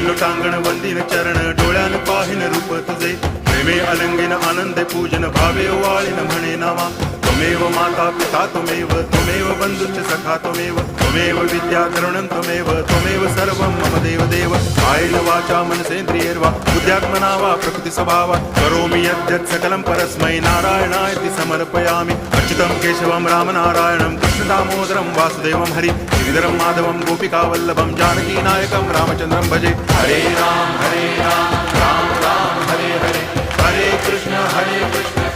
लोटांगण वंदिन चरण डोळ्यान पाहिन रूप तुझे प्रेमे अलंगिन आनंदे पूजन भावे वाळीन म्हणे नामा त्वमेव माता पिता त्वमेव बंधुश्च सखा त्वमेव विद्या करुणं त्वमेव सर्वं मम देव कायेन वाचा मनसेन्द्रियैर्वा बुद्ध्यात्मना वा प्रकृति स्वभावात् करोमि यद्यत् सकलं परस्मै नारायणायति समर्पयामि अच्युतं केशवं रामनारायणं कृष्णदामोदरं वासुदेवं हरि गिरिधरं माधवं गोपिकावल्लभं जानकीनायकं रामचन्द्रं भजे हरे राम राम राम हरे हरे हरे कृष्ण